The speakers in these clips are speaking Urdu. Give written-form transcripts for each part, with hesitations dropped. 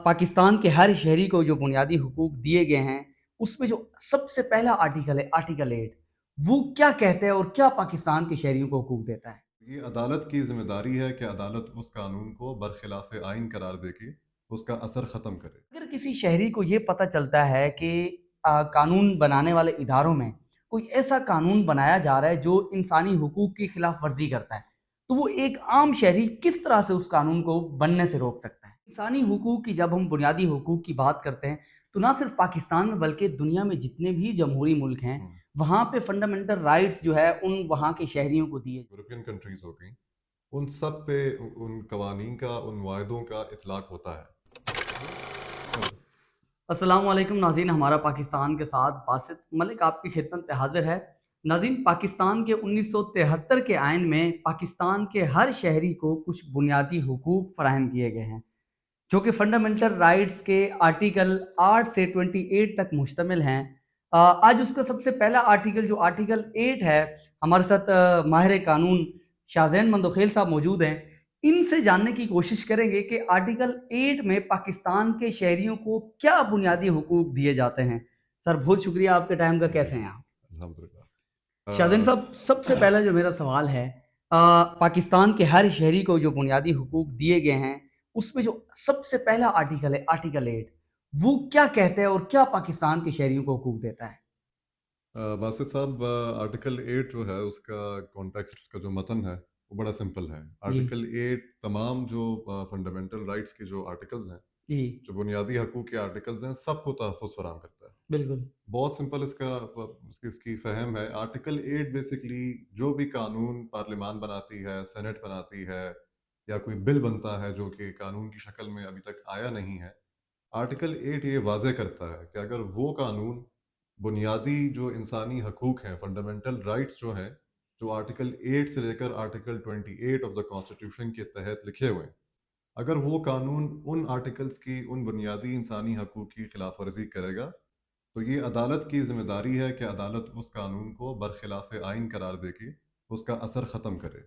پاکستان کے ہر شہری کو جو بنیادی حقوق دیے گئے ہیں اس میں جو سب سے پہلا آرٹیکل ہے آرٹیکل 8، وہ کیا کہتا ہے اور کیا پاکستان کے شہریوں کو حقوق دیتا ہے؟ یہ عدالت کی ذمہ داری ہے کہ عدالت اس قانون کو برخلاف آئین قرار دے کے اس کا اثر ختم کرے۔ اگر کسی شہری کو یہ پتہ چلتا ہے کہ قانون بنانے والے اداروں میں کوئی ایسا قانون بنایا جا رہا ہے جو انسانی حقوق کی خلاف ورزی کرتا ہے، تو وہ ایک عام شہری کس طرح سے اس قانون کو بننے سے روک سکتا ہے؟ انسانی حقوق کی جب ہم بنیادی حقوق کی بات کرتے ہیں تو نہ صرف پاکستان میں بلکہ دنیا میں جتنے بھی جمہوری ملک ہیں وہاں پہ فنڈامنٹل رائٹس جو ہے ان وہاں کے شہریوں کو دیے۔ یورپین کنٹریز ہو گئیں، ان سب پہ ان قوانین کا، ان معاہدوں کا اطلاق ہوتا ہے۔ السلام علیکم ناظرین، ہمارا پاکستان کے ساتھ باسط ملک آپ کی خدمت میں حاضر ہے۔ ناظرین، پاکستان کے 1973 کے آئین میں پاکستان کے ہر شہری کو کچھ بنیادی حقوق فراہم کیے گئے ہیں جو کہ فنڈامنٹل رائٹس کے آرٹیکل 8 سے 28 تک مشتمل ہیں۔ آج اس کا سب سے پہلا آرٹیکل جو آرٹیکل 8 ہے، ہمارے ساتھ ماہر قانون شاہزین مندوخیل صاحب موجود ہیں، ان سے جاننے کی کوشش کریں گے کہ آرٹیکل 8 میں پاکستان کے شہریوں کو کیا بنیادی حقوق دیے جاتے ہیں۔ سر بہت شکریہ آپ کے ٹائم کا، کیسے ہیں آپ؟ الحمدللہ۔ شاہزین صاحب، سب سے پہلا جو میرا سوال ہے، پاکستان کے ہر شہری کو جو بنیادی حقوق دیے گئے ہیں اس میں جو سب سے پہلا آرٹیکل ہے آرٹیکل 8، وہ کیا کہتا ہے اور کیا پاکستان کے شہریوں کو حقوق دیتا ہے؟ باسط صاحب، آرٹیکل 8 جو ہے اس کا کانٹیکسٹ، اس کا جو متن ہے وہ بڑا سمپل ہے۔ جی آرٹیکل 8 تمام جو فنڈامنٹل رائٹس کے جو آرٹیکلز ہیں، جی جو بنیادی حقوق کے آرٹیکلز ہیں، سب کو تحفظ فراہم کرتا ہے۔ بالکل بہت سمپل اس کی فہم ہے۔ آرٹیکل 8 بیسکلی جو بھی قانون پارلیمان بناتی ہے، سینٹ بناتی ہے، یا کوئی بل بنتا ہے جو کہ قانون کی شکل میں ابھی تک آیا نہیں ہے، آرٹیکل 8 یہ واضح کرتا ہے کہ اگر وہ قانون بنیادی جو انسانی حقوق ہیں، فنڈامنٹل رائٹس جو ہیں، جو آرٹیکل 8 سے لے کر آرٹیکل 28 آف دا کانسٹیٹیوشن کے تحت لکھے ہوئے ہیں، اگر وہ قانون ان آرٹیکلز کی، ان بنیادی انسانی حقوق کی خلاف ورزی کرے گا، تو یہ عدالت کی ذمہ داری ہے کہ عدالت اس قانون کو برخلاف آئین قرار دے کے اس کا اثر ختم کرے۔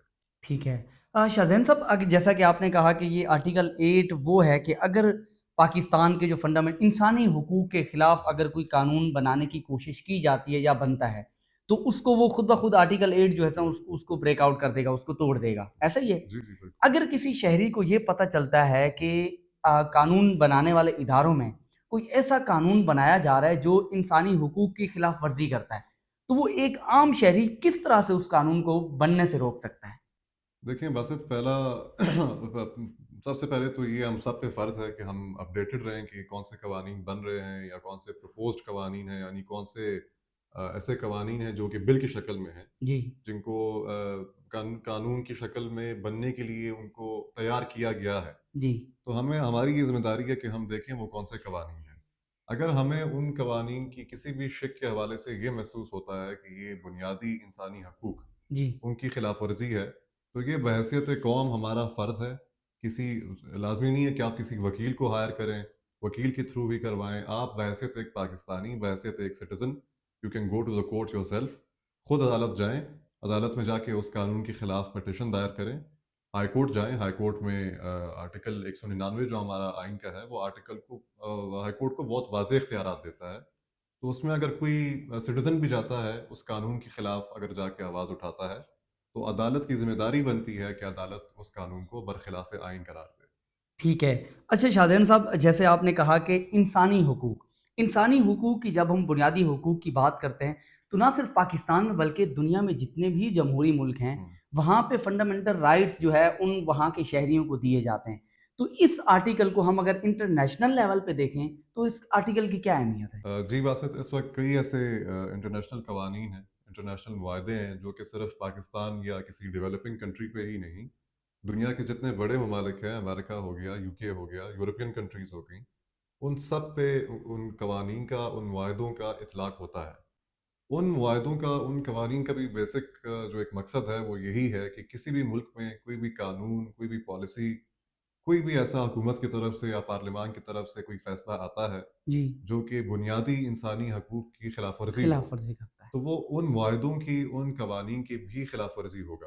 ٹھیک ہے۔ شاہزین صاحب، جیسا کہ آپ نے کہا کہ یہ آرٹیکل 8 وہ ہے کہ اگر پاکستان کے جو انسانی حقوق کے خلاف اگر کوئی قانون بنانے کی کوشش کی جاتی ہے یا بنتا ہے تو اس کو وہ خود بخود آرٹیکل 8 جو ہے اس کو بریک آؤٹ کر دے گا، اس کو توڑ دے گا، ایسا ہی ہے؟ جی جی بالکل۔ اگر کسی شہری کو یہ پتہ چلتا ہے کہ قانون بنانے والے اداروں میں کوئی ایسا قانون بنایا جا رہا ہے جو انسانی حقوق کی خلاف ورزی کرتا ہے، تو وہ ایک عام شہری کس طرح سے اس قانون کو بننے سے روک سکتا ہے؟ دیکھیں باسط، پہلا سب سے پہلے تو یہ ہم سب پہ فرض ہے کہ ہم اپڈیٹڈ رہیں کہ کون سے قوانین بن رہے ہیں، یا کون سے پرپوزڈ قوانین ہیں، یعنی کون سے ایسے قوانین ہیں جو کہ بل کی شکل میں ہیں، جی جن کو قانون کی شکل میں بننے کے لیے ان کو تیار کیا گیا ہے۔ جی تو ہماری یہ ذمہ داری ہے کہ ہم دیکھیں وہ کون سے قوانین ہیں۔ اگر ہمیں ان قوانین کی کسی بھی شق کے حوالے سے یہ محسوس ہوتا ہے کہ یہ بنیادی انسانی حقوق، جی ان کی خلاف ورزی ہے، تو یہ بحیثیت قوم ہمارا فرض ہے۔ کسی لازمی نہیں ہے کہ آپ کسی وکیل کو ہائر کریں، وکیل کے تھرو ہی کروائیں۔ آپ بحیثیت ایک پاکستانی، بحیثیت ایک citizen, you can go to the court yourself, خود عدالت جائیں، عدالت میں جا کے اس قانون کے خلاف پٹیشن دائر کریں، ہائی کورٹ جائیں، ہائی کورٹ میں آرٹیکل 199 جو ہمارا آئین کا ہے، وہ آرٹیکل کو ہائی کورٹ کو بہت واضح اختیارات دیتا ہے۔ تو اس میں اگر کوئی سٹیزن بھی جاتا ہے اس قانون کے خلاف، اگر جا کے آواز اٹھاتا ہے، تو عدالت کی ذمہ داری بنتی ہے کہ عدالت اس قانون کو برخلاف آئین قرار دے۔ ٹھیک ہے۔ اچھا شاہزین صاحب، جیسے آپ نے کہا کہ انسانی حقوق کی جب ہم بنیادی حقوق کی بات کرتے ہیں تو نہ صرف پاکستان میں بلکہ دنیا میں جتنے بھی جمہوری ملک ہیں وہاں پہ فنڈامنٹل رائٹس جو ہے ان وہاں کے شہریوں کو دیے جاتے ہیں۔ تو اس آرٹیکل کو ہم اگر انٹرنیشنل لیول پہ دیکھیں تو اس آرٹیکل کی کیا اہمیت ہے؟ جی باسط، اس وقت کئی ایسے انٹرنیشنل قوانین ہیں، انٹرنیشنل معاہدے ہیں جو کہ صرف پاکستان یا کسی ڈیولپنگ کنٹری پہ ہی نہیں، دنیا کے جتنے بڑے ممالک ہیں، امریکہ ہو گیا، یو کے ہو گیا، یورپین کنٹریز ہو گئیں، ان سب پہ ان قوانین کا، ان معاہدوں کا اطلاق ہوتا ہے۔ ان معاہدوں کا، ان قوانین کا بھی بیسک جو ایک مقصد ہے وہ یہی ہے کہ کسی بھی ملک میں کوئی بھی قانون، کوئی بھی پالیسی، کوئی بھی ایسا حکومت کی طرف سے یا پارلیمان کی طرف سے کوئی فیصلہ آتا ہے جی جو کہ بنیادی انسانی حقوق کی خلاف ورزی ہو، خلاف ورزی کرتا ہے۔ تو وہ ان معاہدوں کی، ان قوانین کی بھی خلاف ورزی ہوگا۔